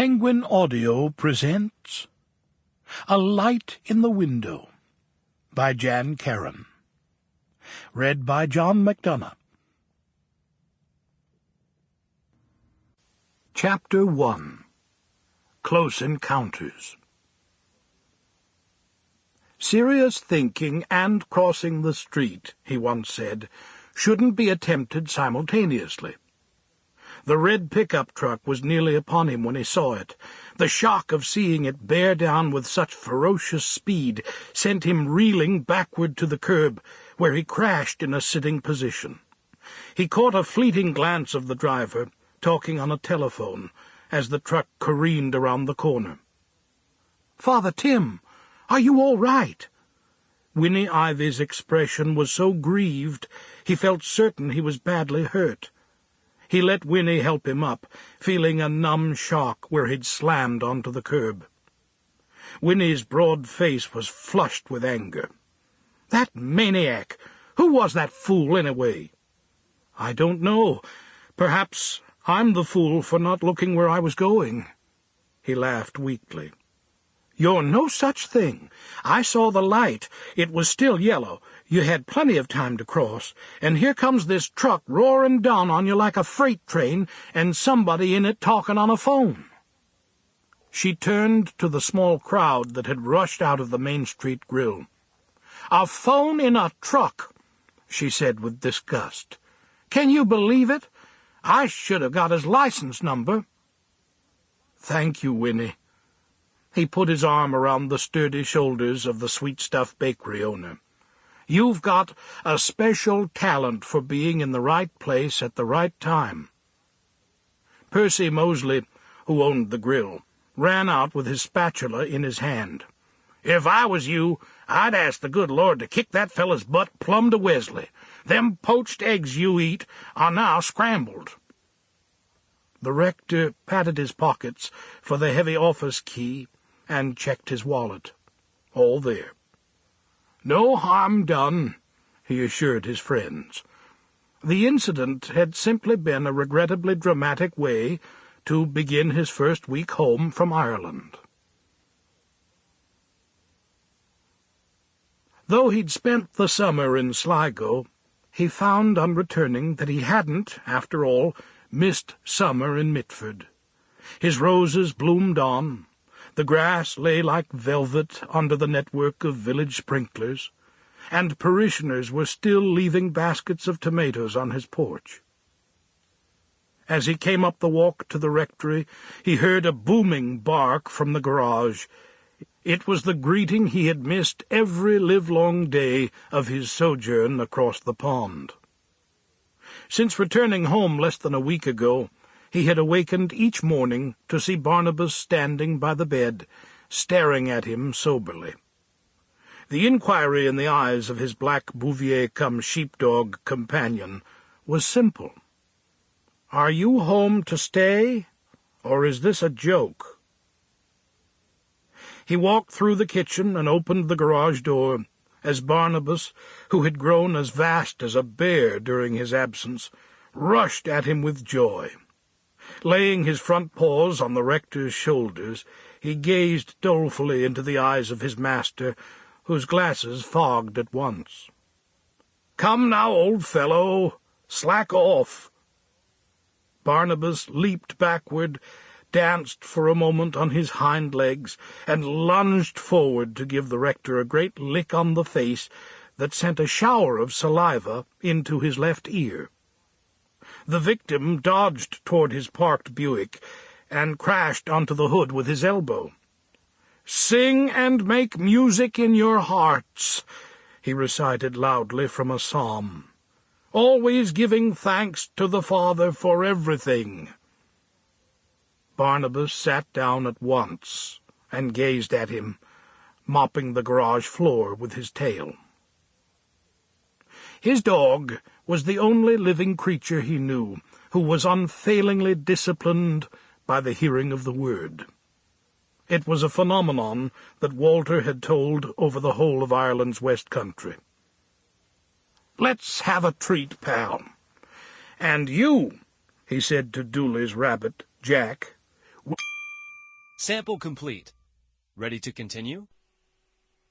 Penguin Audio presents A Light in the Window by Jan Karon. Read by John Mcdonough. Chapter 1. Close Encounters. Serious thinking and crossing the street, he once said, shouldn't be attempted simultaneously. The red pickup truck was nearly upon him when he saw it. The shock of seeing it bear down with such ferocious speed sent him reeling backward to the curb, where he crashed in a sitting position. He caught a fleeting glance of the driver, talking on a telephone, as the truck careened around the corner. "Father Tim, are you all right?" Winnie Ivy's expression was so grieved he felt certain he was badly hurt. He let Winnie help him up, feeling a numb shock where he'd slammed onto the curb. Winnie's broad face was flushed with anger. "That maniac! Who was that fool, anyway?" "I don't know. Perhaps I'm the fool for not looking where I was going." He laughed weakly. "You're no such thing. I saw the light. It was still yellow. You had plenty of time to cross, and here comes this truck roaring down on you like a freight train, and somebody in it talking on a phone." She turned to the small crowd that had rushed out of the Main Street grill. "A phone in a truck," she said with disgust. "Can you believe it? I should have got his license number." "Thank you, Winnie." He put his arm around the sturdy shoulders of the sweetstuff bakery owner. "You've got a special talent for being in the right place at the right time." Percy Mosley, who owned the grill, ran out with his spatula in his hand. "If I was you, I'd ask the good Lord to kick that fella's butt plumb to Wesley. Them poached eggs you eat are now scrambled." The rector patted his pockets for the heavy office key and checked his wallet. All there. "No harm done," he assured his friends. The incident had simply been a regrettably dramatic way to begin his first week home from Ireland. Though he'd spent the summer in Sligo, he found on returning that he hadn't, after all, missed summer in Mitford. His roses bloomed on. The grass lay like velvet under the network of village sprinklers, and parishioners were still leaving baskets of tomatoes on his porch. As he came up the walk to the rectory, he heard a booming bark from the garage. It was the greeting he had missed every livelong day of his sojourn across the pond. Since returning home less than a week ago, he had awakened each morning to see Barnabas standing by the bed, staring at him soberly. The inquiry in the eyes of his black Bouvier-cum-sheepdog companion was simple. "Are you home to stay, or is this a joke?" He walked through the kitchen and opened the garage door, as Barnabas, who had grown as vast as a bear during his absence, rushed at him with joy. Laying his front paws on the rector's shoulders, he gazed dolefully into the eyes of his master, whose glasses fogged at once. "Come now, old fellow, slack off." Barnabas leaped backward, danced for a moment on his hind legs, and lunged forward to give the rector a great lick on the face that sent a shower of saliva into his left ear. The victim dodged toward his parked Buick and crashed onto the hood with his elbow. "Sing and make music in your hearts," he recited loudly from a psalm. "Always giving thanks to the Father for everything." Barnabas sat down at once and gazed at him, mopping the garage floor with his tail. His dog was the only living creature he knew who was unfailingly disciplined by the hearing of the word. It was a phenomenon that Walter had told over the whole of Ireland's West Country. "Let's have a treat, pal. And you," he said to Dooley's rabbit, Jack, Sample complete. Ready to continue?